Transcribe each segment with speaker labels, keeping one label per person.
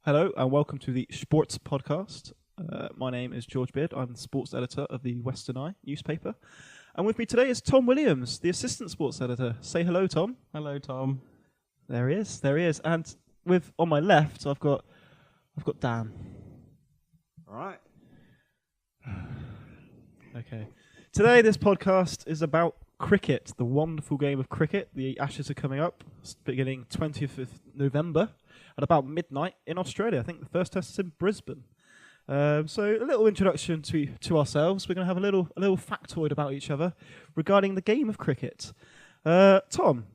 Speaker 1: Hello and welcome to the Schportz podcast. My name is George Beard. I'm the sports editor of the Western Eye newspaper. And with me today is Tom Williams, the assistant sports editor. Say hello, Tom.
Speaker 2: Hello, Tom.
Speaker 1: There he is. And on my left, I've got Dan.
Speaker 3: All right.
Speaker 1: Okay. Today, this podcast is about cricket, the wonderful game of cricket. The Ashes are coming up, beginning 20th of November at about midnight in Australia. I think the first test is in Brisbane. So a little introduction to ourselves. We're going to have a little factoid about each other regarding the game of cricket. Tom,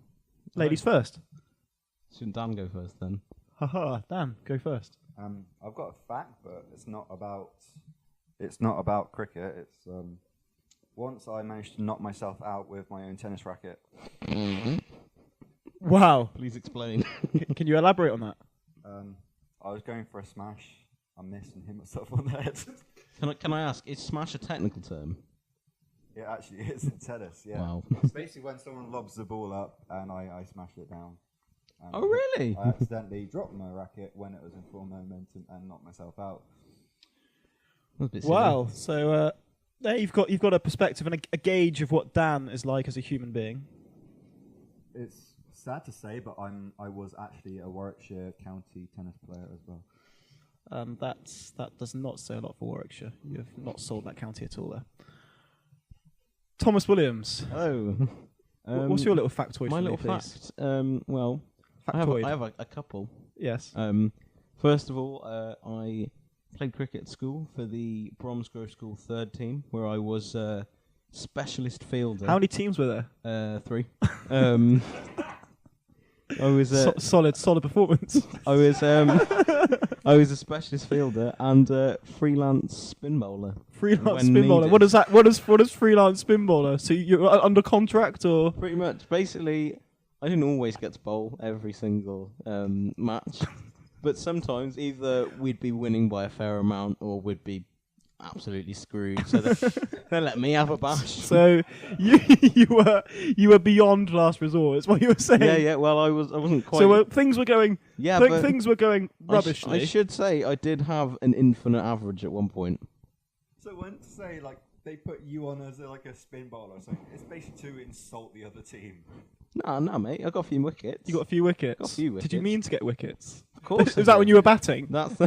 Speaker 1: ladies first.
Speaker 2: Shouldn't Dan go first then?
Speaker 1: Haha, Dan, go first.
Speaker 3: I've got a fact, but it's not about cricket. It's once I managed to knock myself out with my own tennis racket.
Speaker 1: Wow.
Speaker 2: Please explain.
Speaker 1: Can you elaborate on that?
Speaker 3: I was going for a smash. I missed and hit myself on the head.
Speaker 2: Can I ask, is smash a technical term?
Speaker 3: It actually is in tennis, yeah.
Speaker 2: Wow.
Speaker 3: It's basically when someone lobs the ball up and I smash it down.
Speaker 2: Oh, really?
Speaker 3: I accidentally dropped my racket when it was in full momentum and knocked myself out.
Speaker 2: That's a bit silly.
Speaker 1: Wow. So there you've got a perspective and a gauge of what Dan is like as a human being.
Speaker 3: It's sad to say, but I was actually a Warwickshire County tennis player as well.
Speaker 1: That does not say a lot for Warwickshire. You have not sold that county at all there. Thomas Williams.
Speaker 2: Hello.
Speaker 1: What's your little factoid?
Speaker 2: My
Speaker 1: for
Speaker 2: little
Speaker 1: me, please?
Speaker 2: fact. Well,
Speaker 1: Factoid.
Speaker 2: I have a couple.
Speaker 1: Yes.
Speaker 2: First of all, I played cricket at school for the Bromsgrove School third team, where I was specialist fielder.
Speaker 1: How many teams were there?
Speaker 2: 3. I was
Speaker 1: solid performance.
Speaker 2: I was a specialist fielder and freelance spin bowler.
Speaker 1: Freelance spin bowler. What is that? What is freelance spin bowler? So you're under contract or?
Speaker 2: Pretty much. Basically, I didn't always get to bowl every single match, but sometimes either we'd be winning by a fair amount or we'd be absolutely screwed. So they let me have a bash.
Speaker 1: So you were beyond last resort. Is what you were saying?
Speaker 2: Yeah. Well, I wasn't quite.
Speaker 1: So things were going.
Speaker 2: Yeah,
Speaker 1: but things were going rubbishly.
Speaker 2: I should say I did have an infinite average at one point.
Speaker 3: So when say like they put you on as a spin bowler or something, it's basically to insult the other team.
Speaker 2: No, mate. I got a few wickets.
Speaker 1: You got a few wickets.
Speaker 2: Got a few wickets.
Speaker 1: Did you mean to get wickets?
Speaker 2: Of course.
Speaker 1: Was that when you were batting?
Speaker 2: That's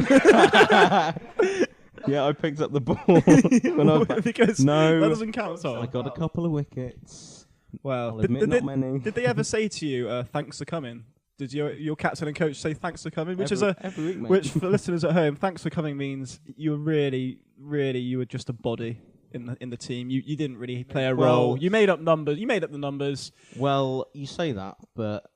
Speaker 2: yeah, I picked up the ball when I was
Speaker 1: because
Speaker 2: no,
Speaker 1: that doesn't count. So
Speaker 2: I got a couple of wickets.
Speaker 1: Well,
Speaker 2: not many.
Speaker 1: Did they ever say to you, "Thanks for coming"? Did your captain and coach say "Thanks for coming"?
Speaker 2: Every week, mate.
Speaker 1: Which for listeners at home, "Thanks for coming" means you were really you were just a body in the team. You didn't really play a role. You made up numbers. You made up the numbers.
Speaker 2: Well, you say that, but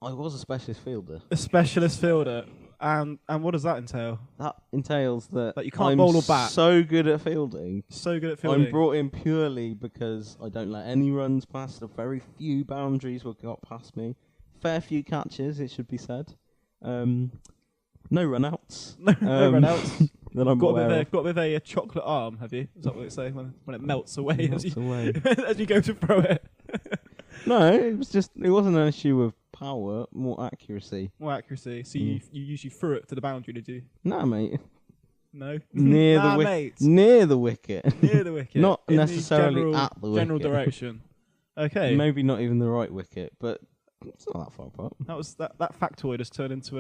Speaker 2: I was a specialist fielder.
Speaker 1: A specialist fielder. And what does that entail?
Speaker 2: That entails that
Speaker 1: you can't
Speaker 2: I'm
Speaker 1: bowl or bat.
Speaker 2: so good at fielding.
Speaker 1: So good at fielding.
Speaker 2: I'm brought in purely because I don't let any runs past. A very few boundaries were got past me. Fair few catches, it should be said. No run-outs.
Speaker 1: No run-outs.
Speaker 2: That I'm
Speaker 1: got with a chocolate arm, have you? Is that what they say when it melts away, as you go to throw it?
Speaker 2: No, it wasn't an issue of power, more accuracy.
Speaker 1: More accuracy. So you usually threw it to the boundary, did you?
Speaker 2: Nah, mate.
Speaker 1: No.
Speaker 2: Near the wicket. Near the wicket.
Speaker 1: Near the wicket.
Speaker 2: Not necessarily at the wicket.
Speaker 1: General direction. Okay.
Speaker 2: Maybe not even the right wicket, but it's not that far apart.
Speaker 1: That factoid has turned into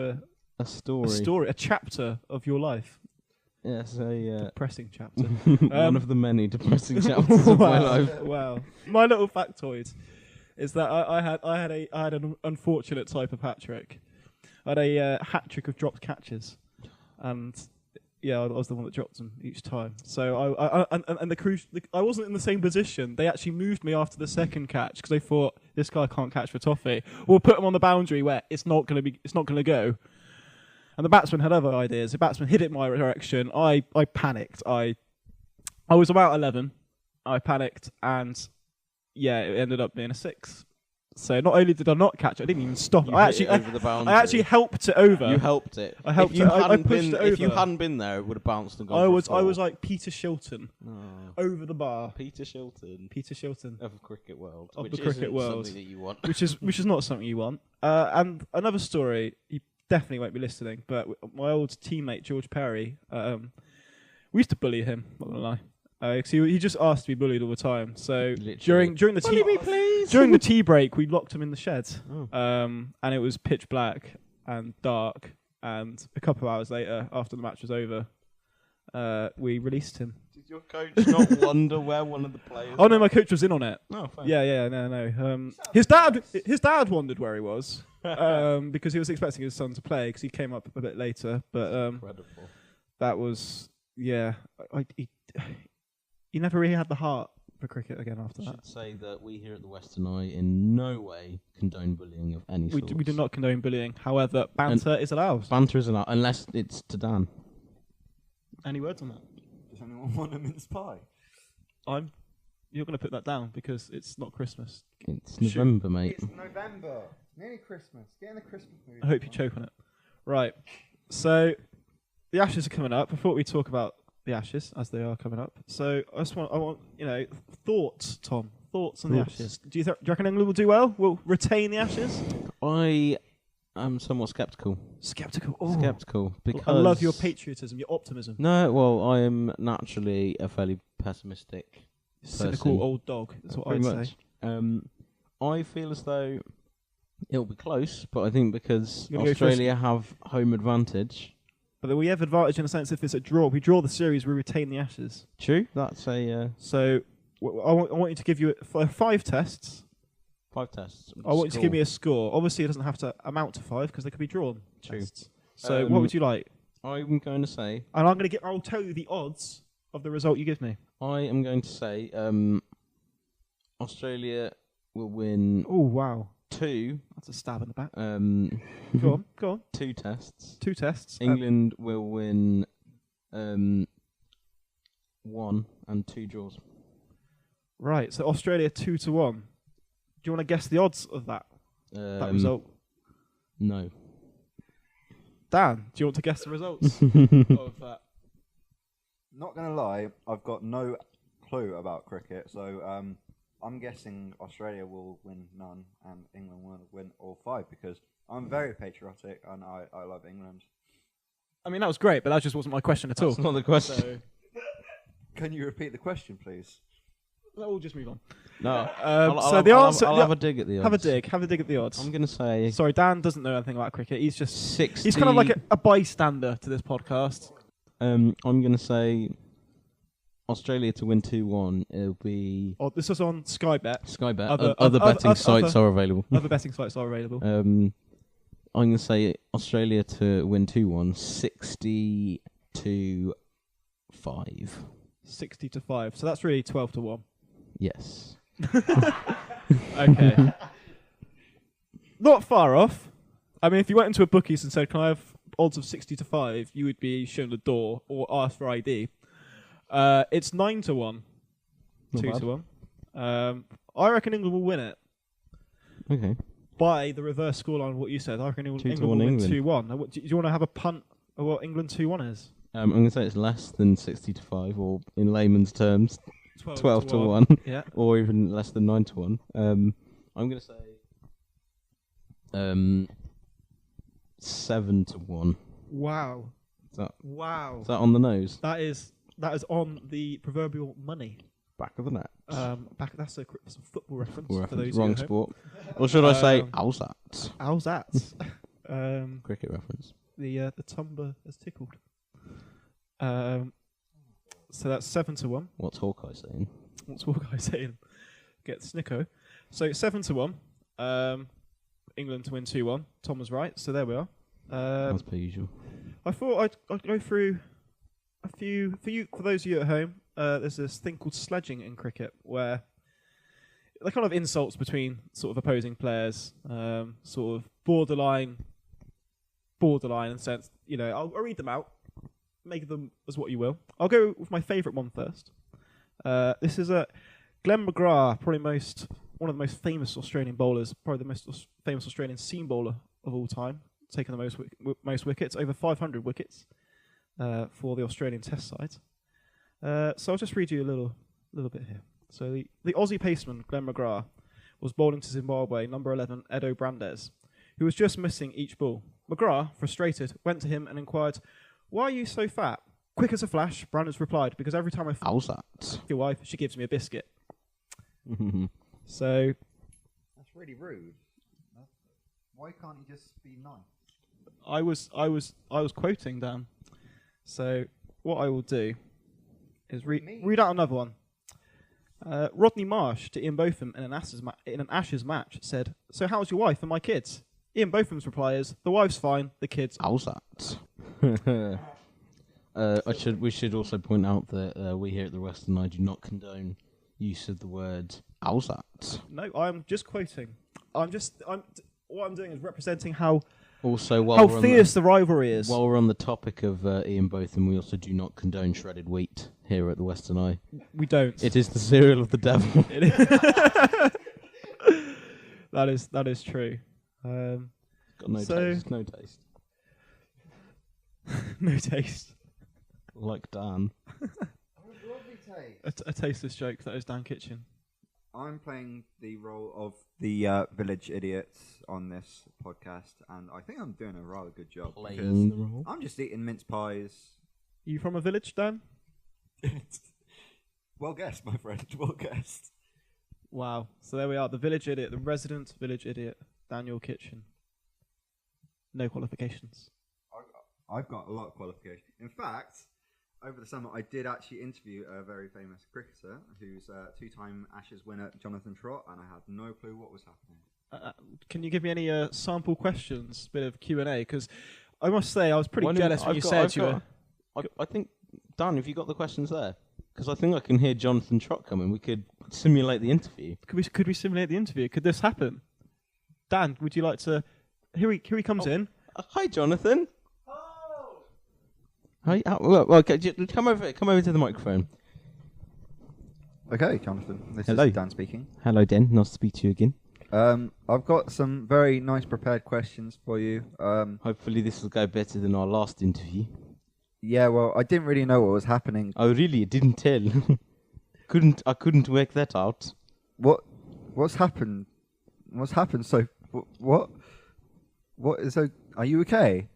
Speaker 2: a story,
Speaker 1: a chapter of your life.
Speaker 2: Yes, a
Speaker 1: depressing chapter.
Speaker 2: One of the many depressing chapters of my life.
Speaker 1: Wow. My little factoid is that I had an unfortunate type of hat trick. I had a hat trick of dropped catches, and yeah, I was the one that dropped them each time. So I wasn't in the same position. They actually moved me after the second catch because they thought this guy can't catch for toffee. We'll put him on the boundary where it's not going to go. And the batsman had other ideas. The batsman hit it in my direction. I panicked. I was about 11. I panicked, and yeah, it ended up being a 6. So not only did I not catch it, I didn't even stop it. I actually helped it over.
Speaker 2: You helped it.
Speaker 1: I helped it. I pushed it over.
Speaker 2: If you hadn't been there, it would have bounced and gone.
Speaker 1: I was like Peter Shilton over the bar.
Speaker 2: Peter Shilton
Speaker 1: of
Speaker 2: the cricket world.
Speaker 1: Of the cricket world,
Speaker 2: something that you want.
Speaker 1: which is not something you want. And another story. definitely won't be listening, but my old teammate George Perry, we used to bully him. Not gonna lie, because he just asked to be bullied all the time. So during the tea break, we locked him in the shed, and it was pitch black and dark. And a couple of hours later, after the match was over, we released him.
Speaker 2: Did your coach not wonder where one of the players?
Speaker 1: Oh no, my coach was in on it.
Speaker 2: Oh, fine.
Speaker 1: Yeah, no. His dad wondered where he was because he was expecting his son to play because he came up a bit later. But
Speaker 2: Incredible.
Speaker 1: That was he never really had the heart for cricket again after
Speaker 2: I
Speaker 1: that.
Speaker 2: should say that we here at the Western Eye in no way condone bullying of any sort.
Speaker 1: We do not condone bullying. However, banter is allowed.
Speaker 2: Banter is allowed, unless it's to Dan.
Speaker 1: Any words on that?
Speaker 3: Does anyone want a mince pie?
Speaker 1: You're going to put that down because it's not Christmas.
Speaker 2: It's November, mate.
Speaker 3: It's November. Nearly Christmas. Get in the Christmas mood.
Speaker 1: I hope you choke on it. Right. So the Ashes are coming up. I thought we'd talk about the Ashes as they are coming up. So I want thoughts, Tom. Thoughts on the Ashes. Do you reckon England will do well? Will retain the Ashes?
Speaker 2: I am somewhat sceptical.
Speaker 1: Skeptical.
Speaker 2: Because
Speaker 1: I love your patriotism, your optimism.
Speaker 2: No, well, I am naturally a fairly pessimistic
Speaker 1: Cynical
Speaker 2: person.
Speaker 1: old dog. That's what
Speaker 2: Pretty
Speaker 1: I'd
Speaker 2: much.
Speaker 1: say.
Speaker 2: I feel as though it'll be close, but I think because
Speaker 1: You're gonna go
Speaker 2: Australia have home advantage.
Speaker 1: But we have advantage in a sense if it's a draw. If we draw the series, we retain the Ashes.
Speaker 2: True. That's a
Speaker 1: So I want you to give you 5 tests.
Speaker 2: 5 tests.
Speaker 1: I want you to give me a score. Obviously, it doesn't have to amount to 5 because they could be drawn.
Speaker 2: True.
Speaker 1: Tests. So what would you like?
Speaker 2: I'm going to say.
Speaker 1: And I'll tell you the odds of the result you give me.
Speaker 2: I am going to say Australia will win.
Speaker 1: Oh wow,
Speaker 2: 2.
Speaker 1: That's a stab in the back. Go on.
Speaker 2: 2 tests.
Speaker 1: 2 tests.
Speaker 2: England will win 1 and 2 draws.
Speaker 1: Right. So Australia 2-1. Do you want to guess the odds of that result?
Speaker 2: No.
Speaker 1: Dan, do you want to guess the results of that?
Speaker 3: Not gonna lie, I've got no clue about cricket, so I'm guessing Australia will win none and England will win all 5 because I'm very patriotic and I love England.
Speaker 1: I mean, that was great, but that just wasn't my question at all.
Speaker 2: That's not the question.
Speaker 1: So
Speaker 3: Can you repeat the question, please?
Speaker 1: we'll just move on.
Speaker 2: No.
Speaker 1: I'll
Speaker 2: have a dig at the odds.
Speaker 1: Have a dig at the odds.
Speaker 2: I'm going to say.
Speaker 1: Sorry, Dan doesn't know anything about cricket. He's just
Speaker 2: 60.
Speaker 1: He's kind of like a bystander to this podcast.
Speaker 2: I'm going to say Australia to win 2-1. It'll be.
Speaker 1: Oh, this was on Sky Bet.
Speaker 2: Sky Bet. Other betting sites are available.
Speaker 1: Other betting sites are available.
Speaker 2: I'm going to say Australia to win 2-1. 60-5.
Speaker 1: 60-5. So that's really 12-1.
Speaker 2: Yes.
Speaker 1: Okay. Not far off. I mean, if you went into a bookies and said, "Can I have odds of 60-5?" you would be shown the door or asked for ID. It's 9-1.
Speaker 2: Not
Speaker 1: 2-1. I reckon England will win it.
Speaker 2: Okay.
Speaker 1: By the reverse scoreline of what you said. I reckon England will win 2-1. Now, do you want to have a punt of what England 2-1 is?
Speaker 2: I'm going to say it's less than 60-5, or in layman's terms, 12-1.
Speaker 1: Yeah.
Speaker 2: Or even less than 9-1. I'm going to say 7-1.
Speaker 1: Wow.
Speaker 2: Is that
Speaker 1: Wow.
Speaker 2: on the nose?
Speaker 1: That is on the proverbial money.
Speaker 2: Back of the net.
Speaker 1: That's a football reference. For
Speaker 2: Reference.
Speaker 1: those
Speaker 2: Wrong
Speaker 1: who
Speaker 2: sport. Or should I say, how's that?
Speaker 1: How's that?
Speaker 2: Cricket reference.
Speaker 1: The tumbler has tickled. So that's 7-1.
Speaker 2: What's Hawkeye saying?
Speaker 1: What's Hawkeye saying? Get Snicko. So 7-1. England to win 2-1. Tom was right. So there we are.
Speaker 2: As per usual.
Speaker 1: I thought I'd go through a few for those of you at home. There's this thing called sledging in cricket, where they're kind of insults between sort of opposing players, sort of borderline in sense. You know, I'll read them out. Make them as what you will. I'll go with my favourite one first. This is Glenn McGrath, probably one of the most famous Australian bowlers, probably the most famous Australian seam bowler of all time, taking the most wickets, over 500 wickets for the Australian Test side. So I'll just read you a little bit here. So the Aussie paceman Glenn McGrath was bowling to Zimbabwe number 11 Edo Brandes, who was just missing each ball. McGrath, frustrated, went to him and inquired, "Why are you so fat?" Quick as a flash, Branders replied, "Because every time I
Speaker 2: How's that?
Speaker 1: your wife, she gives me a biscuit." So
Speaker 3: That's really rude. Why can't he just be nice?
Speaker 1: I was quoting Dan. So what I will do is read out another one. Rodney Marsh to Ian Botham in an Ashes match said, "So how's your wife and my kids?" Ian Botham's reply is, "The wife's fine, the kids."
Speaker 2: How's that? We should also point out that we here at the Western Eye do not condone use of the word "how's that."
Speaker 1: No, I'm just quoting. What I'm doing is representing how
Speaker 2: Also,
Speaker 1: fierce the rivalry is.
Speaker 2: While we're on the topic of Ian Botham, we also do not condone shredded wheat here at the Western Eye.
Speaker 1: We don't.
Speaker 2: It is the cereal of the devil.
Speaker 1: That is true.
Speaker 2: Got no taste. No taste.
Speaker 1: No taste.
Speaker 2: Like Dan.
Speaker 3: Lovely taste.
Speaker 1: A tasteless joke. That is Dan Kitchin.
Speaker 3: I'm playing the role of the village idiots on this podcast, and I think I'm doing a rather good job.
Speaker 2: Playing the role.
Speaker 3: I'm just eating mince pies.
Speaker 1: You from a village, Dan?
Speaker 3: Well guessed, my friend. Well guessed.
Speaker 1: Wow. So there we are. The village idiot, the resident village idiot, Daniel Kitchin. No qualifications.
Speaker 3: I've got a lot of qualification. In fact, over the summer, I did actually interview a very famous cricketer who's a two-time Ashes winner, Jonathan Trott, and I had no clue what was happening.
Speaker 1: Can you give me any sample questions, bit of Q&A? Because I must say, I was pretty jealous when you said you were...
Speaker 2: I think, Dan, have you got the questions there? Because I think I can hear Jonathan Trott coming. We could simulate the interview.
Speaker 1: Could we simulate the interview? Could this happen? Dan, would you like to... Here he comes in.
Speaker 2: Hi, Jonathan. Hi. Okay, come over to the microphone.
Speaker 3: Okay, Jonathan. This
Speaker 2: Hello.
Speaker 3: is Dan speaking.
Speaker 2: Hello, Dan. Nice to speak to you again.
Speaker 3: I've got some very nice prepared questions for you.
Speaker 2: Hopefully this will go better than our last interview.
Speaker 3: Yeah, well, I didn't really know what was happening.
Speaker 2: Oh, really? It didn't tell. I couldn't work that out.
Speaker 3: What's happened? What's happened? So, what is? Are you okay?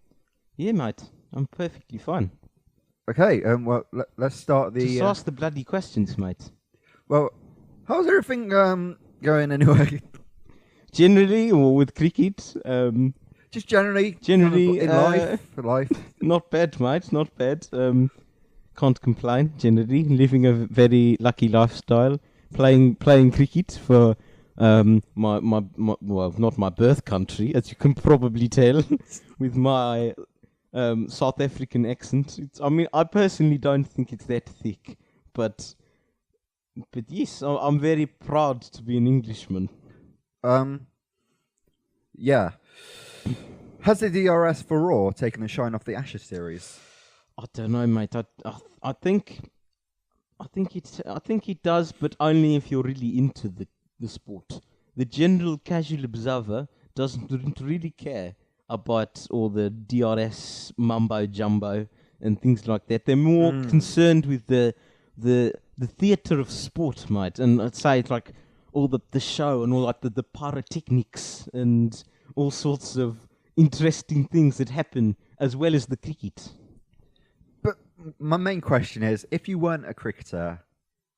Speaker 2: Yeah, mate. I'm perfectly fine.
Speaker 3: Okay. Well, let's start the.
Speaker 2: Just ask the bloody questions, mate.
Speaker 3: Well, how's everything going anyway?
Speaker 2: Generally, or with cricket,
Speaker 3: Just generally.
Speaker 2: Generally,
Speaker 3: in life.
Speaker 2: Not bad, mate. Not bad. Can't complain. Generally, living a very lucky lifestyle. Playing cricket for my well, not my birth country, as you can probably tell, with my South African accent. I personally don't think it's that thick, but yes, I'm very proud to be an Englishman.
Speaker 3: Yeah. Has the DRS for Raw taken the shine off the Ashes series?
Speaker 2: I don't know, mate. I think it does, but only if you're really into the sport. The general casual observer doesn't really care about all the DRS mumbo jumbo and things like that. They're more concerned with the theatre of sport, mate. And I'd say it's like all the show and all like the pyrotechnics and all sorts of interesting things that happen, as well as the cricket.
Speaker 3: But my main question is, if you weren't a cricketer,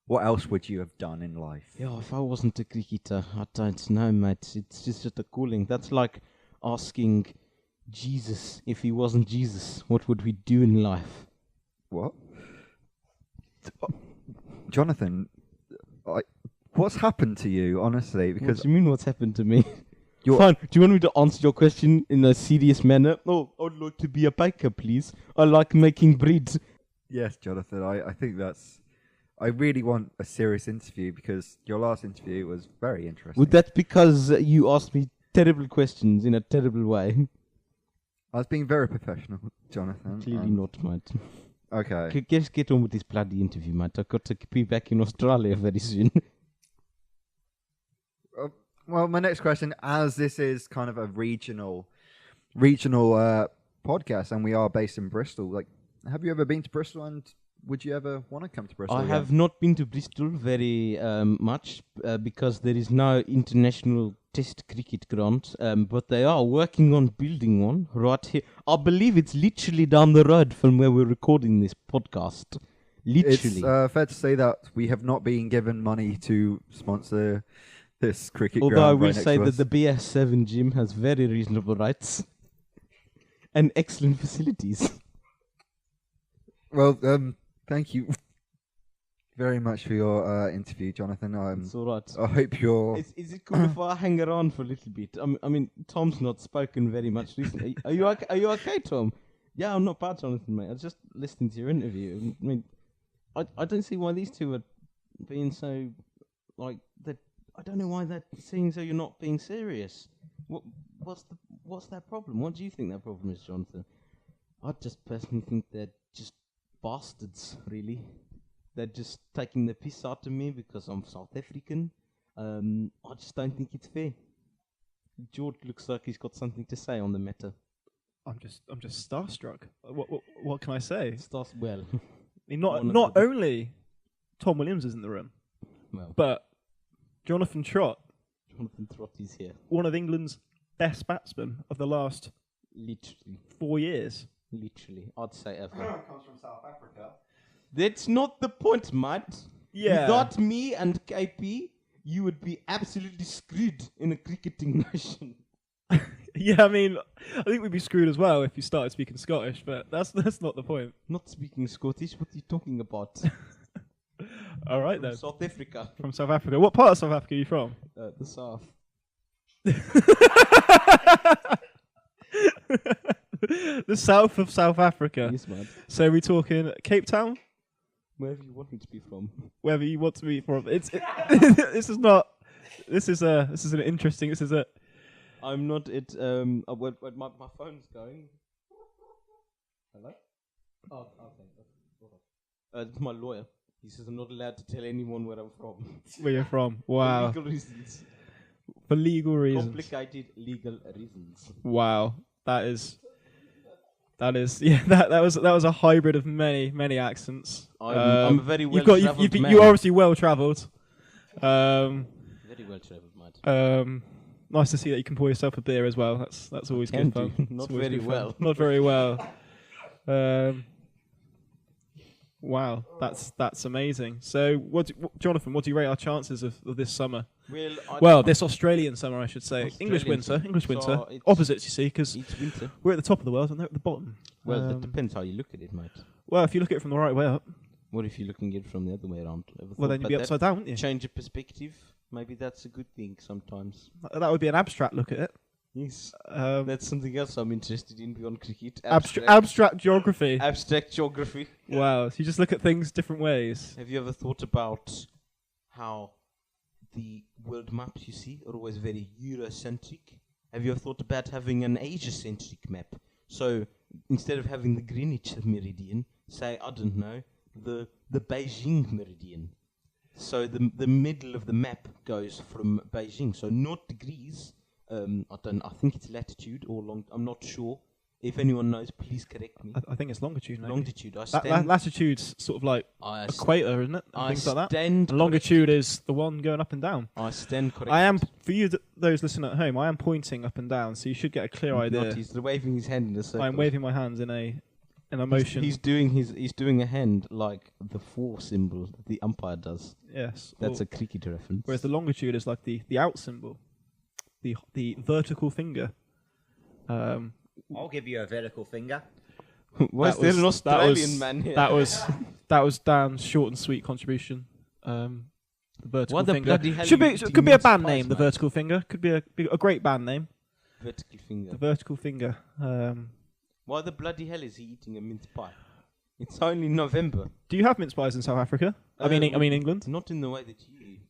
Speaker 3: what else would you have done in life?
Speaker 2: Yeah, if I wasn't a cricketer, I don't know, mate. It's just a calling. That's like asking Jesus, if he wasn't Jesus, what would we do in life?
Speaker 3: What? Jonathan, what's happened to you, honestly? Because
Speaker 2: What do you mean, what's happened to me?
Speaker 3: You're-
Speaker 2: Fine. Do you want me to answer your question in a serious manner? Oh, I would like to be a baker, please. I like making bread.
Speaker 3: Yes, Jonathan, I think that's... I really want a serious interview because your last interview was very interesting.
Speaker 2: Would that because you asked me terrible questions in a terrible way?
Speaker 3: I was being very professional, Jonathan.
Speaker 2: Clearly not, mate.
Speaker 3: Okay.
Speaker 2: Let's get on with this bloody interview, mate. I've got to be back in Australia very soon.
Speaker 3: Well, my next question, as this is kind of a regional podcast, and we are based in Bristol, like, have you ever been to Bristol, and would you ever want to come to Bristol?
Speaker 2: I
Speaker 3: again?
Speaker 2: have not been to Bristol very much because there is no international test cricket ground, but they are working on building one right here. I believe it's literally down the road from where we're recording this podcast. Literally.
Speaker 3: It's fair to say that we have not been given money to sponsor this cricket
Speaker 2: Although
Speaker 3: ground.
Speaker 2: I will
Speaker 3: right next
Speaker 2: say
Speaker 3: to
Speaker 2: that
Speaker 3: us.
Speaker 2: the BS7 gym has very reasonable rights and excellent facilities.
Speaker 3: Well, thank you very much for your interview, Jonathan.
Speaker 2: It's all right.
Speaker 3: I hope you're...
Speaker 2: Is it cool if I hang around for a little bit? I mean, Tom's not spoken very much recently. Are you okay, Tom? Yeah, I'm not bad, Jonathan, mate. I was just listening to your interview. I mean, I don't see why these two are being so, like, I don't know why they're saying so you're not being serious. What's their problem? What do you think their problem is, Jonathan? I just personally think they're just bastards, really. They're just taking the piss out of me because I'm South African. I just don't think it's fair. George looks like he's got something to say on the matter.
Speaker 1: I'm just starstruck. What can I say?
Speaker 2: Well,
Speaker 1: I mean, not only Tom Williams is in the room, but Jonathan Trott.
Speaker 2: Jonathan Trott is here.
Speaker 1: One of England's best batsmen of the last
Speaker 2: Literally.
Speaker 1: 4 years.
Speaker 2: Literally. I'd say ever.
Speaker 3: comes from South Africa.
Speaker 2: That's not the point, mate.
Speaker 1: Yeah.
Speaker 2: Without me and KP, you would be absolutely screwed in a cricketing nation.
Speaker 1: Yeah, I mean, I think we'd be screwed as well if you started speaking Scottish, but that's not the point.
Speaker 2: Not speaking Scottish, what are you talking about?
Speaker 1: All right, then.
Speaker 2: South Africa.
Speaker 1: From South Africa. What part of South Africa are you from?
Speaker 2: The South.
Speaker 1: The south of South Africa.
Speaker 2: Yes, man.
Speaker 1: So we're talking Cape Town?
Speaker 2: Wherever you want me to be from.
Speaker 1: Wherever you want to be from. This is an interesting.
Speaker 2: I'm not at. My phone's going. Hello. Oh, okay. It's my lawyer. He says I'm not allowed to tell anyone where I'm from.
Speaker 1: Where you're from? Wow.
Speaker 2: For legal reasons.
Speaker 1: For legal reasons.
Speaker 2: Complicated legal reasons.
Speaker 1: Wow. That is. Yeah. That was a hybrid of many accents.
Speaker 2: I'm a very well travelled man.
Speaker 1: You're obviously well travelled.
Speaker 2: Very well travelled, mate.
Speaker 1: Nice to see that you can pour yourself a beer as well. That's always good fun.
Speaker 2: Not very well.
Speaker 1: Not very well. Wow, that's amazing. So, Jonathan, what do you rate our chances of this summer? Well, this Australian summer, I should say. English winter.
Speaker 2: So
Speaker 1: Opposites, you see, because
Speaker 2: it's winter.
Speaker 1: we're at the top of the world and they're at the bottom.
Speaker 2: Well, it depends how you look at it, mate.
Speaker 1: Well, if you look at it from the right way up,
Speaker 2: What if you're looking at it from the other way around?
Speaker 1: well, then you'd be upside down, wouldn't you?
Speaker 2: Change of perspective. Maybe that's a good thing sometimes.
Speaker 1: That would be an abstract look at it.
Speaker 2: Yes. That's something else I'm interested in beyond cricket.
Speaker 1: Abstract geography.
Speaker 2: Abstract geography.
Speaker 1: Wow, so you just look at things different ways.
Speaker 2: Have you ever thought about how the world maps you see are always very Eurocentric? Have you ever thought about having an Asia-centric map? So instead of having the Greenwich meridian, say, I don't know, the Beijing meridian. So the middle of the map goes from Beijing. So 0 degrees. I think it's latitude or long. I'm not sure. If anyone knows, please correct me.
Speaker 1: I think it's longitude. Maybe.
Speaker 2: Longitude.
Speaker 1: Latitude's sort of like equator, isn't it? And things like that. And longitude is the one going up and down.
Speaker 2: I stand corrected.
Speaker 1: I am, for you, those listening at home, I am pointing up and down, so you should get a clear idea.
Speaker 2: He's waving his hand in a circle.
Speaker 1: I'm waving my hands in a motion.
Speaker 2: He's doing a hand like the 4 symbol that the umpire does.
Speaker 1: Yes.
Speaker 2: That's a cricket reference.
Speaker 1: Whereas the longitude is like the out symbol, the vertical finger.
Speaker 4: I'll give you a vertical finger.
Speaker 2: Why is there an Australian man here?
Speaker 1: That was Dan's short and sweet contribution. The vertical
Speaker 2: what
Speaker 1: finger.
Speaker 2: The bloody hell
Speaker 1: Could be a band
Speaker 2: spice,
Speaker 1: name.
Speaker 2: man?
Speaker 1: The vertical finger could be a great band name.
Speaker 2: Vertical finger.
Speaker 1: The vertical finger.
Speaker 2: Why the bloody hell is he eating a mince pie? It's only November.
Speaker 1: Do you have mince pies in South Africa? I mean England.
Speaker 2: Not in the way that you.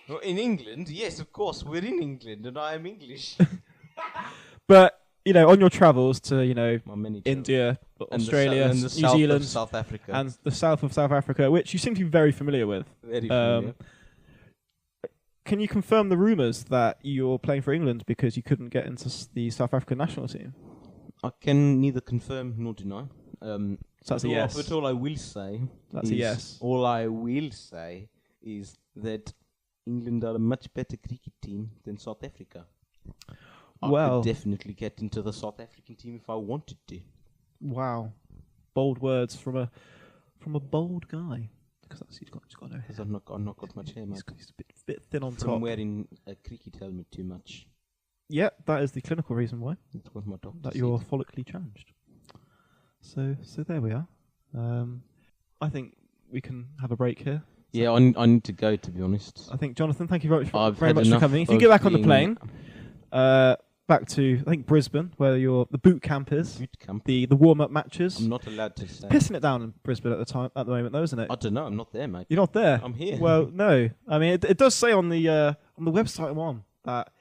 Speaker 2: Well, in England, yes, of course, we're in England, and I am English.
Speaker 1: But on your travels to India,
Speaker 2: and
Speaker 1: Australia,
Speaker 2: and
Speaker 1: New
Speaker 2: south
Speaker 1: Zealand,
Speaker 2: of South Africa,
Speaker 1: and the south of South Africa, which you seem to be very familiar with.
Speaker 2: Very familiar.
Speaker 1: Can you confirm the rumours that you're playing for England because you couldn't get into the South African national team?
Speaker 2: I can neither confirm nor deny.
Speaker 1: So that's a yes.
Speaker 2: But all I will say
Speaker 1: That's a yes.
Speaker 2: All I will say is that England are a much better cricket team than South Africa. I
Speaker 1: Well,
Speaker 2: could definitely get into the South African team if I wanted to.
Speaker 1: wow, bold words from a bold guy. Because he's got no hair.
Speaker 2: Because I've not got much hair, mate.
Speaker 1: He's a bit thin on
Speaker 2: From
Speaker 1: top.
Speaker 2: wearing a cricket helmet too much.
Speaker 1: Yeah, that is the clinical reason why.
Speaker 2: That's what my doctor
Speaker 1: That
Speaker 2: said.
Speaker 1: you're follically challenged. So there we are. I think we can have a break here.
Speaker 2: Yeah, I need to go, to be honest.
Speaker 1: I think, Jonathan, thank you very much,
Speaker 2: I've
Speaker 1: very
Speaker 2: had
Speaker 1: much for
Speaker 2: enough
Speaker 1: coming. If you
Speaker 2: of
Speaker 1: get back on the
Speaker 2: being-
Speaker 1: plane, back to, I think, Brisbane, where the boot camp is,
Speaker 2: Boot camp.
Speaker 1: the warm-up matches.
Speaker 2: I'm not allowed to say.
Speaker 1: Pissing it down in Brisbane at the moment, though, isn't it?
Speaker 2: I don't know. I'm not there, mate.
Speaker 1: You're not there.
Speaker 2: I'm here.
Speaker 1: Well, no. I mean, it does say on the website I'm on that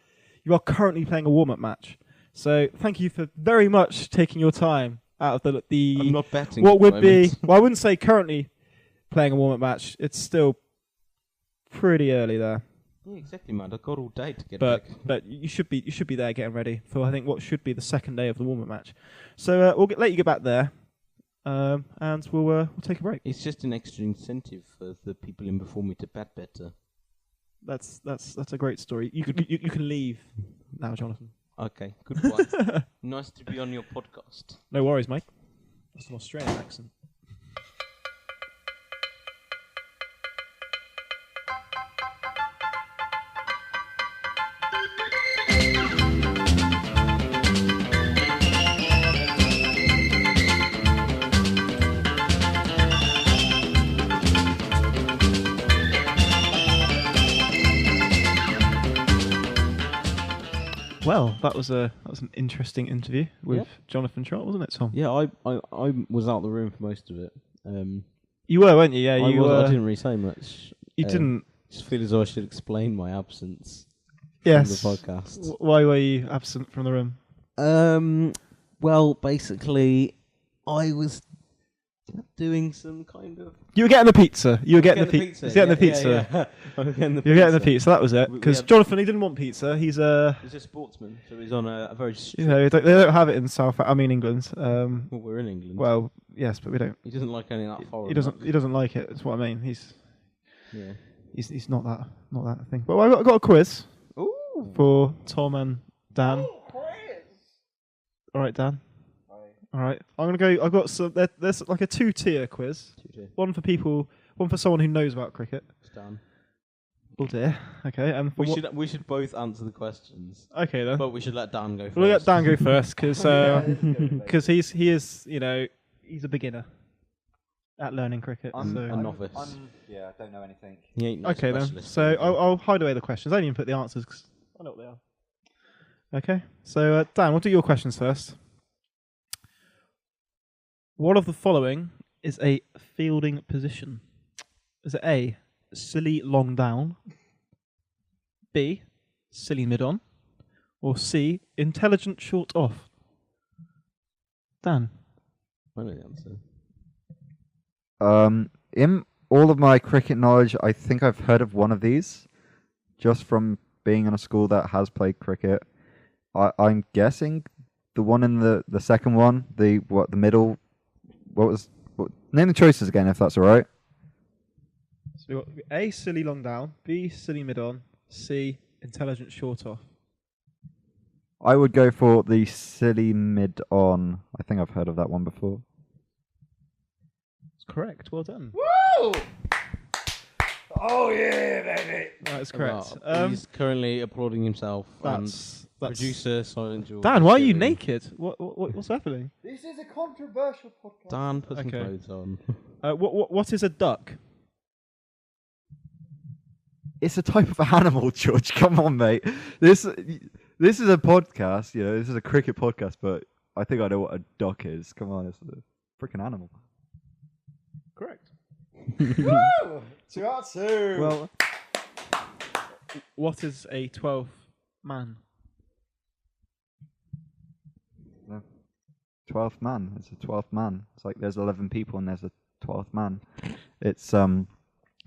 Speaker 1: you are currently playing a warm-up match. So thank you for very much taking your time out of the
Speaker 2: I'm not betting.
Speaker 1: what
Speaker 2: at the
Speaker 1: would be.
Speaker 2: moment.
Speaker 1: Well, I wouldn't say currently playing a warm-up match. It's still pretty early there.
Speaker 2: Yeah, exactly, man. I've got all day to get
Speaker 1: But
Speaker 2: back.
Speaker 1: but you should be there getting ready for, I think, what should be the second day of the warm-up match. So we'll let you get back there, and we'll take a break.
Speaker 2: It's just an extra incentive for the people in before me to bat better.
Speaker 1: That's a great story. You can leave now, Jonathan.
Speaker 2: Okay, goodbye. Nice to be on your podcast.
Speaker 1: No worries, mate. That's an Australian accent. Well, that was an interesting interview with Jonathan Trott, wasn't it, Tom?
Speaker 2: Yeah, I was out the room for most of it.
Speaker 1: You were, weren't you? Yeah,
Speaker 2: I didn't really say much.
Speaker 1: You didn't.
Speaker 2: Just feel as though I should explain my absence
Speaker 1: Yes.
Speaker 2: from the podcast.
Speaker 1: Why were you absent from the room?
Speaker 2: Well, basically, I was doing some kind of...
Speaker 1: You were getting the pizza. You were getting the pizza. Getting the pizza.
Speaker 2: Yeah. I was getting the
Speaker 1: You were getting the pizza. That was it.
Speaker 2: We
Speaker 1: Because
Speaker 2: had-
Speaker 1: Jonathan, he didn't want pizza. He's
Speaker 2: He's a sportsman, so he's on a very strict...
Speaker 1: they don't have it in England.
Speaker 2: Well, we're in England.
Speaker 1: Well, yes, but we don't.
Speaker 2: He doesn't like any of that foreign.
Speaker 1: He doesn't like it. That's what I mean. He's
Speaker 2: Yeah.
Speaker 1: not that thing. But I got a quiz
Speaker 2: Ooh.
Speaker 1: for Tom and Dan. All right, Dan. All right. I'm gonna go. I've got some. There's like a 2-tier quiz. One for someone who knows about cricket.
Speaker 2: Stan.
Speaker 1: Oh dear. Okay. And for
Speaker 2: We should both answer the questions,
Speaker 1: Okay then.
Speaker 2: but we should let Dan go first.
Speaker 1: We'll let Dan go first because he is he's a beginner at learning cricket.
Speaker 3: I'm
Speaker 1: so.
Speaker 2: a novice.
Speaker 3: I don't know anything.
Speaker 2: He ain't no
Speaker 1: Okay then.
Speaker 2: specialist,
Speaker 1: So
Speaker 2: is he?
Speaker 1: I'll hide away the questions. I didn't even put the answers because I know what they are. Okay. So Dan, we'll do your questions first. What of the following is a fielding position? Is it A, silly long down, B, silly mid on, or C, intelligent short off? Dan.
Speaker 2: I know the answer.
Speaker 3: In all of my cricket knowledge, I think I've heard of one of these, just from being in a school that has played cricket. I'm guessing the one in the second one, the middle. Name the choices again, if that's all right.
Speaker 1: So we've got A, silly long down, B, silly mid on, C, intelligent short off.
Speaker 3: I would go for the silly mid on. I think I've heard of that one before.
Speaker 1: That's correct. Well done.
Speaker 4: Woo! Oh yeah, baby.
Speaker 1: That's correct.
Speaker 2: He's currently applauding himself.
Speaker 1: That's
Speaker 2: Producer Silent George.
Speaker 1: Dan, why are you
Speaker 2: Jerry.
Speaker 1: naked? What's happening?
Speaker 3: This is a controversial podcast.
Speaker 2: Dan, put some
Speaker 1: Okay.
Speaker 2: clothes on.
Speaker 1: What is a duck?
Speaker 3: It's a type of animal, George. Come on, mate. This is a podcast. You know, this is a cricket podcast, but I think I know what a duck is. Come on, it's a freaking animal.
Speaker 1: Correct.
Speaker 3: 2 out of 2.
Speaker 1: Well, what is a 12th man?
Speaker 3: 12th man. It's a 12th man. It's like there's 11 people and there's a 12th man. It's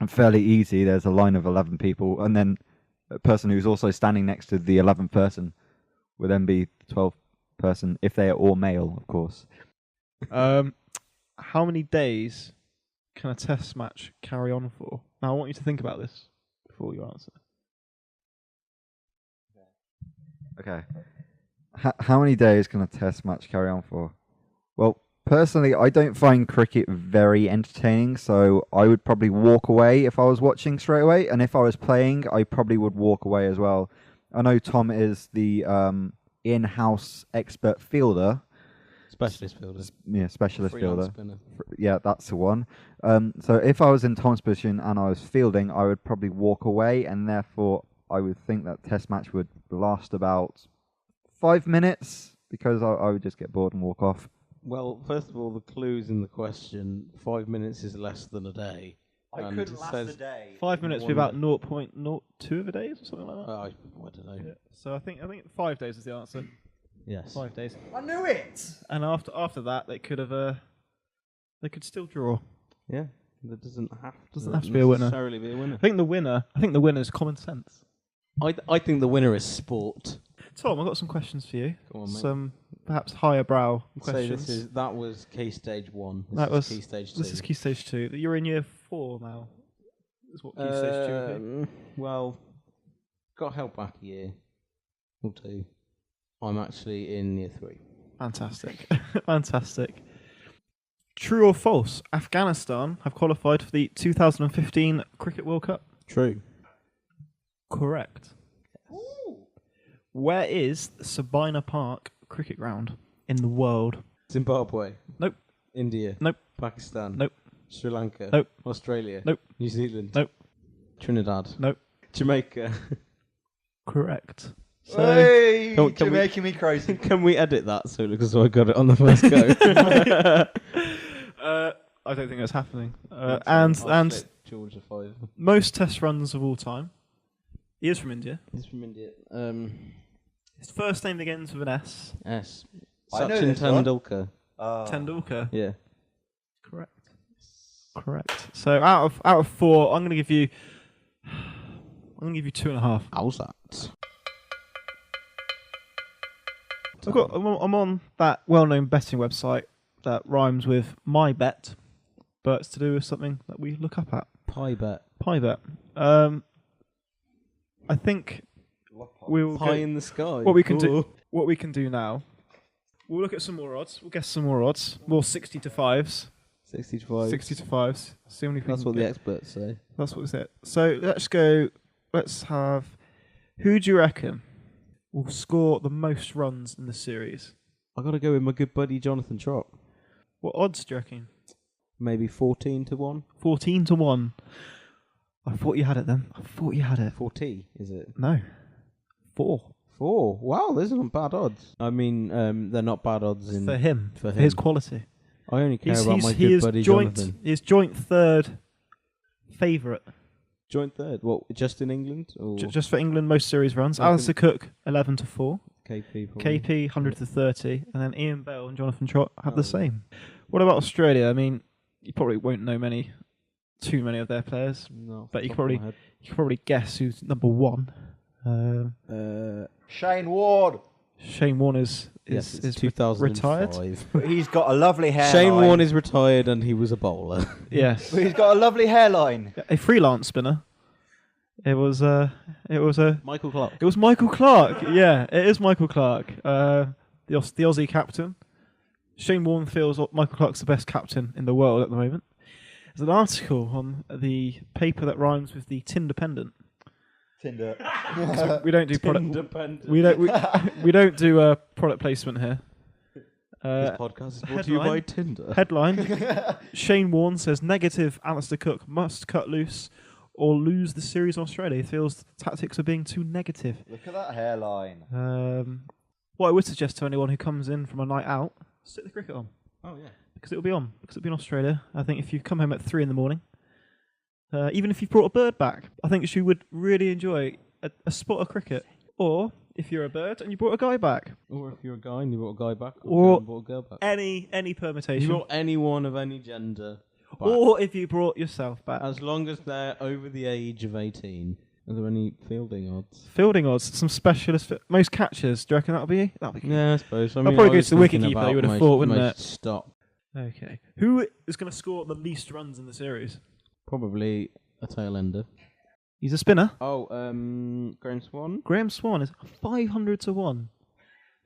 Speaker 3: fairly easy. There's a line of 11 people, and then a person who's also standing next to the 11th person would then be the 12th person, if they are all male, of course.
Speaker 1: How many days can a test match carry on for? Now, I want you to think about this before you answer.
Speaker 3: Okay. How many days can a test match carry on for? Well, personally, I don't find cricket very entertaining, so I would probably walk away if I was watching straight away, and if I was playing, I probably would walk away as well. I know Tom is the in-house expert fielder.
Speaker 2: Specialist fielder.
Speaker 3: Yeah, specialist
Speaker 2: Freelance
Speaker 3: fielder.
Speaker 2: spinner.
Speaker 3: Yeah, that's the one. So if I was in Tom's position and I was fielding, I would probably walk away, and therefore I would think that test match would last about 5 minutes, because I would just get bored and walk off.
Speaker 2: Well, first of all, the clues in the question, 5 minutes is less than a day. And it says-
Speaker 3: day.
Speaker 1: 5 minutes would be about 0.02 of a day or something like that.
Speaker 2: I don't know.
Speaker 1: Yeah. So I think 5 days is the answer.
Speaker 2: Yes.
Speaker 1: 5 days.
Speaker 3: I knew it!
Speaker 1: And after that, they could have they could still draw.
Speaker 2: Yeah. There doesn't
Speaker 1: have to be a winner.
Speaker 2: necessarily be a winner.
Speaker 1: I think the winner is common sense.
Speaker 2: I think the winner is sport.
Speaker 1: Tom, I've got some questions for you.
Speaker 2: Come on, mate.
Speaker 1: Some perhaps higher brow
Speaker 2: Say
Speaker 1: questions.
Speaker 2: that was key stage 1.
Speaker 1: That was
Speaker 2: key stage 2.
Speaker 1: This is key stage 2. You're in year 4 now. Is what key stage 2 would be.
Speaker 2: Well, got held back a year or 2. I'm actually in year 3.
Speaker 1: Fantastic. Fantastic. True or false? Afghanistan have qualified for the 2015 Cricket World Cup.
Speaker 2: True.
Speaker 1: Correct. Where is Sabina Park cricket ground in the world?
Speaker 2: Zimbabwe.
Speaker 1: Nope.
Speaker 2: India.
Speaker 1: Nope.
Speaker 2: Pakistan.
Speaker 1: Nope.
Speaker 2: Sri Lanka.
Speaker 1: Nope.
Speaker 2: Australia.
Speaker 1: Nope.
Speaker 2: New Zealand.
Speaker 1: Nope.
Speaker 2: Trinidad.
Speaker 1: Nope.
Speaker 2: Jamaica.
Speaker 1: Correct. So,
Speaker 3: Hey,
Speaker 2: Can
Speaker 3: you're
Speaker 2: we-
Speaker 3: making me crazy.
Speaker 2: Can we edit that so because I got it on the first go?
Speaker 1: I don't think that's happening.
Speaker 2: I'll
Speaker 1: And
Speaker 2: slip Georgia 5.
Speaker 1: most test runs of all time. He is from India.
Speaker 2: He's from India.
Speaker 1: His first name begins with an S.
Speaker 2: S.
Speaker 3: I know
Speaker 2: Sachin
Speaker 3: this one.
Speaker 2: Tendulkar.
Speaker 1: Tendulkar.
Speaker 2: Yeah.
Speaker 1: Correct. Correct. So out of 4, I'm going to give you 2.5.
Speaker 2: How's that?
Speaker 1: I'm on that well-known betting website that rhymes with my bet, but it's to do with something that we look up at.
Speaker 2: Pie bet.
Speaker 1: Pie bet. I think we'll
Speaker 2: Pie in the sky.
Speaker 1: what we can do now. We'll look at some more odds. We'll guess some more odds. More 60 to 5s.
Speaker 2: 60 to 5.
Speaker 1: 60 to 5s. See how many.
Speaker 2: That's what the experts say.
Speaker 1: That's what we said. So let's go. Let's have. Who do you reckon will score the most runs in the series?
Speaker 2: I got to go with my good buddy Jonathan Trott.
Speaker 1: What odds do you reckon?
Speaker 2: Maybe 14 to 1.
Speaker 1: 14 to 1. I thought you had it then. I thought you had it.
Speaker 2: 4T, is it?
Speaker 1: No. 4.
Speaker 2: 4. Wow, those aren't bad odds. I mean, they're not bad odds in
Speaker 1: For him.
Speaker 2: For
Speaker 1: His
Speaker 2: him.
Speaker 1: quality.
Speaker 2: I only care
Speaker 1: He's,
Speaker 2: about
Speaker 1: he's,
Speaker 2: my
Speaker 1: he
Speaker 2: good
Speaker 1: is
Speaker 2: buddy
Speaker 1: joint.
Speaker 2: Jonathan.
Speaker 1: He's joint third favourite.
Speaker 2: Joint third. What? Just in England or
Speaker 1: Just for England, most series runs.
Speaker 2: Okay.
Speaker 1: Alistair Cook, 11 to 4.
Speaker 2: KP? Probably.
Speaker 1: KP, 100 to 30. And then Ian Bell and Jonathan Trott have
Speaker 2: Oh.
Speaker 1: the same. What about Australia? I mean, you probably won't know too many of their players.
Speaker 2: No,
Speaker 1: But you
Speaker 2: top
Speaker 1: could
Speaker 2: of my head.
Speaker 1: You can probably guess who's number 1.
Speaker 3: Shane Ward.
Speaker 1: Shane Warne is
Speaker 2: Yes, it's 2005.
Speaker 1: retired.
Speaker 3: He's got a lovely hairline.
Speaker 2: Shane Warne is retired and he was a bowler.
Speaker 1: Yes.
Speaker 3: He's got a lovely hairline.
Speaker 1: A freelance spinner. It was
Speaker 2: Michael Clark.
Speaker 1: It was Michael Clark. Yeah, it is Michael Clark. The Aussie captain. Shane Warne feels Michael Clark's the best captain in the world at the moment. There's an article on the paper that rhymes with the Tindependent.
Speaker 3: Tinder.
Speaker 1: So we don't do product.
Speaker 2: Independent.
Speaker 1: We don't do product placement here.
Speaker 2: This podcast is brought to you by
Speaker 1: headline.
Speaker 2: Tinder.
Speaker 1: Headline: Shane Warne says negative. Alistair Cook must cut loose or lose the series in Australia. He feels the tactics are being too negative.
Speaker 3: Look at that hairline.
Speaker 1: What I would suggest to anyone who comes in from a night out, stick the cricket on.
Speaker 2: Oh yeah.
Speaker 1: Because it'll be on. Because it'll be in Australia. I think if you come home at 3 a.m, even if you've brought a bird back, I think you would really enjoy a spot of cricket. Or if you're a bird and you brought a guy back.
Speaker 2: Or if you're a guy and you brought a guy back,
Speaker 1: Or
Speaker 2: you brought a girl back.
Speaker 1: Any
Speaker 2: You
Speaker 1: permutation.
Speaker 2: brought anyone of any gender back.
Speaker 1: Or if you brought yourself back.
Speaker 2: As long as they're over the age of 18. Are there any fielding odds?
Speaker 1: Fielding odds, some specialist. Most catches. Do you reckon that'll be? That'll be.
Speaker 2: Yeah, I suppose. I
Speaker 1: That'll
Speaker 2: mean,
Speaker 1: probably
Speaker 2: I
Speaker 1: go
Speaker 2: was
Speaker 1: to the
Speaker 2: thinking
Speaker 1: wicketkeeper,
Speaker 2: about
Speaker 1: you would have
Speaker 2: most-
Speaker 1: thought, wouldn't
Speaker 2: most
Speaker 1: it?
Speaker 2: Stop.
Speaker 1: Okay. Who is going to score the least runs in the series?
Speaker 2: Probably a tail ender.
Speaker 1: He's a spinner.
Speaker 2: Oh, Graham Swan.
Speaker 1: Graham Swan is 500 to 1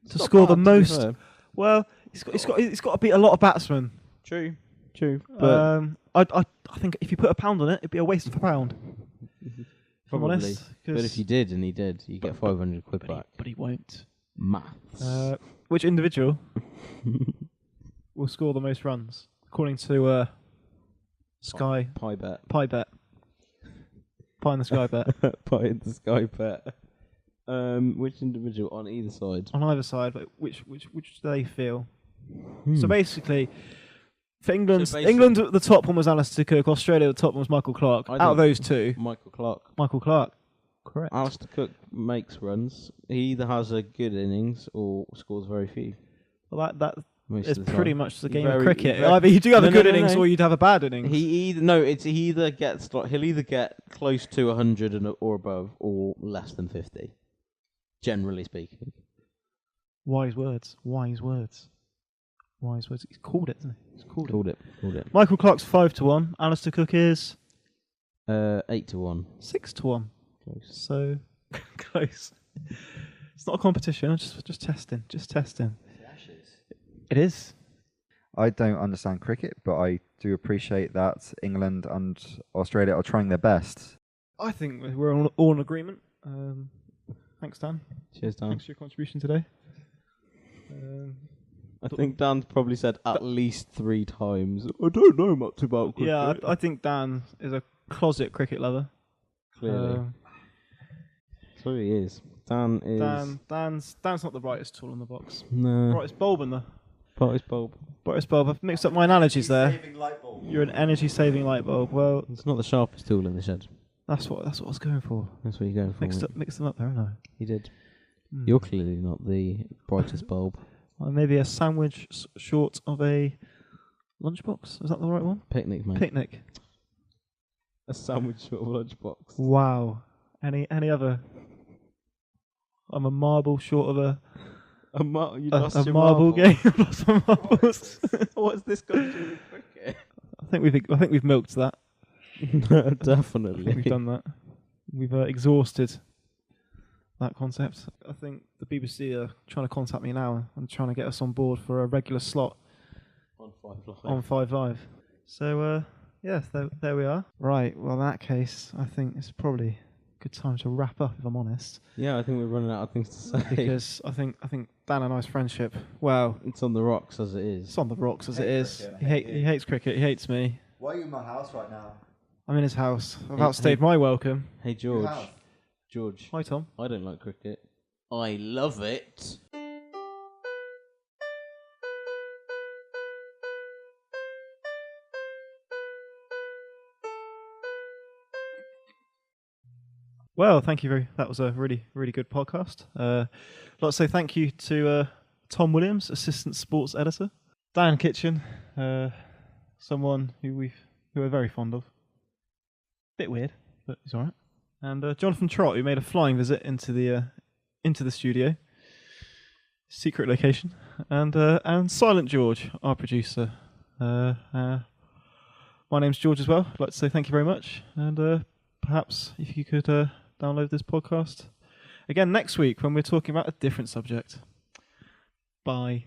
Speaker 2: It's
Speaker 1: to
Speaker 2: not
Speaker 1: score
Speaker 2: bad,
Speaker 1: the
Speaker 2: to be
Speaker 1: most.
Speaker 2: fair.
Speaker 1: Well, he's got to beat a lot of batsmen.
Speaker 2: True. But
Speaker 1: I think if you put £1 on it, it'd be a waste of £1. If I'm
Speaker 2: probably.
Speaker 1: honest,
Speaker 2: But if you did, and he did, you get 500 quid back.
Speaker 1: but he won't.
Speaker 2: Maths.
Speaker 1: Which individual will score the most runs according to Sky
Speaker 2: Pie bet.
Speaker 1: Pie Bet? Pie in the Sky Bet.
Speaker 2: Pie in the sky bet. Which individual on either side?
Speaker 1: On either side, but which do they feel? So basically, for England, England the top one was Alistair Cook. Australia the top one was Michael Clark. Out of those two,
Speaker 2: Michael Clark.
Speaker 1: Michael Clark. Correct.
Speaker 2: Alistair Cook makes runs. He either has a good innings or scores very few.
Speaker 1: Well, that
Speaker 2: Most
Speaker 1: is
Speaker 2: of the
Speaker 1: pretty
Speaker 2: time.
Speaker 1: much the game
Speaker 2: Very-
Speaker 1: of cricket.
Speaker 2: very-
Speaker 1: Either you do have a
Speaker 2: No,
Speaker 1: good
Speaker 2: no, no,
Speaker 1: innings
Speaker 2: no.
Speaker 1: or you'd have a bad innings.
Speaker 2: He either gets he'll either get close to 100 or above, or less than 50. Generally speaking.
Speaker 1: Wise words. Wise words. Wise words. He's called it, isn't he? He's called it.
Speaker 2: Called it.
Speaker 1: Michael Clark's 5 to 1. Alistair Cook is
Speaker 2: 8 to 1.
Speaker 1: 6 to 1.
Speaker 2: Close.
Speaker 1: So close. It's not a competition. I'm just testing. Just testing. It is.
Speaker 3: I don't understand cricket, but I do appreciate that England and Australia are trying their best.
Speaker 1: I think we're all in agreement. Thanks, Dan.
Speaker 2: Cheers, Dan.
Speaker 1: Thanks for your contribution today.
Speaker 2: I think Dan's probably said at least 3 times, I don't know much about cricket.
Speaker 1: Yeah, I think Dan is a closet cricket lover.
Speaker 2: Clearly. So he is. Dan is...
Speaker 1: Dan's not the brightest tool in the box.
Speaker 2: No.
Speaker 1: Brightest bulb in the...
Speaker 2: Brightest bulb.
Speaker 1: Brightest bulb. I've mixed up my analogies there.
Speaker 3: Saving light bulb.
Speaker 1: You're an energy-saving light bulb. Well,
Speaker 2: It's not the sharpest tool in the shed.
Speaker 1: that's what I was going for.
Speaker 2: That's what you're going for.
Speaker 1: Mixed them up there, haven't I?
Speaker 2: You did.
Speaker 1: Hmm.
Speaker 2: You're clearly not the brightest bulb.
Speaker 1: Maybe a sandwich short of a lunchbox. Is that the right one?
Speaker 2: Picnic, mate.
Speaker 1: Picnic.
Speaker 2: A sandwich short of lunchbox.
Speaker 1: Wow. Any other? I'm a marble short of a
Speaker 2: You lost
Speaker 1: a
Speaker 2: your
Speaker 1: marble game. Lost my marbles.
Speaker 2: What's this got to do with cricket?
Speaker 1: I think we've milked that.
Speaker 2: Definitely.
Speaker 1: We've done that. We've exhausted that concept. I think the BBC are trying to contact me now and trying to get us on board for a regular slot on 5 Live. So yeah, there we are. Right. Well, in that case, I think it's probably a good time to wrap up. If I'm honest.
Speaker 2: Yeah, I think we're running out of things to say.
Speaker 1: Because I think Dan and I's friendship, well,
Speaker 2: It's on the rocks as it is.
Speaker 1: it's on the rocks as
Speaker 3: Hate
Speaker 1: it is.
Speaker 3: cricket,
Speaker 1: He hates cricket. He hates me.
Speaker 3: Why are you in my house right now?
Speaker 1: I'm in his house. I've
Speaker 2: Hey,
Speaker 1: outstayed my welcome.
Speaker 2: Hey,
Speaker 3: Your
Speaker 2: George.
Speaker 3: house.
Speaker 2: George,
Speaker 1: Hi, Tom.
Speaker 2: I don't like cricket. I love it.
Speaker 1: Well, thank you that was a really, really good podcast. I'd like to say thank you to Tom Williams, Assistant Sports Editor, Dan Kitchin, someone who we're very fond of. Bit weird, but he's all right. And Jonathan Trott, who made a flying visit into the studio, secret location, and Silent George, our producer. My name's George as well. I'd like to say thank you very much, and perhaps if you could download this podcast again next week when we're talking about a different subject. Bye.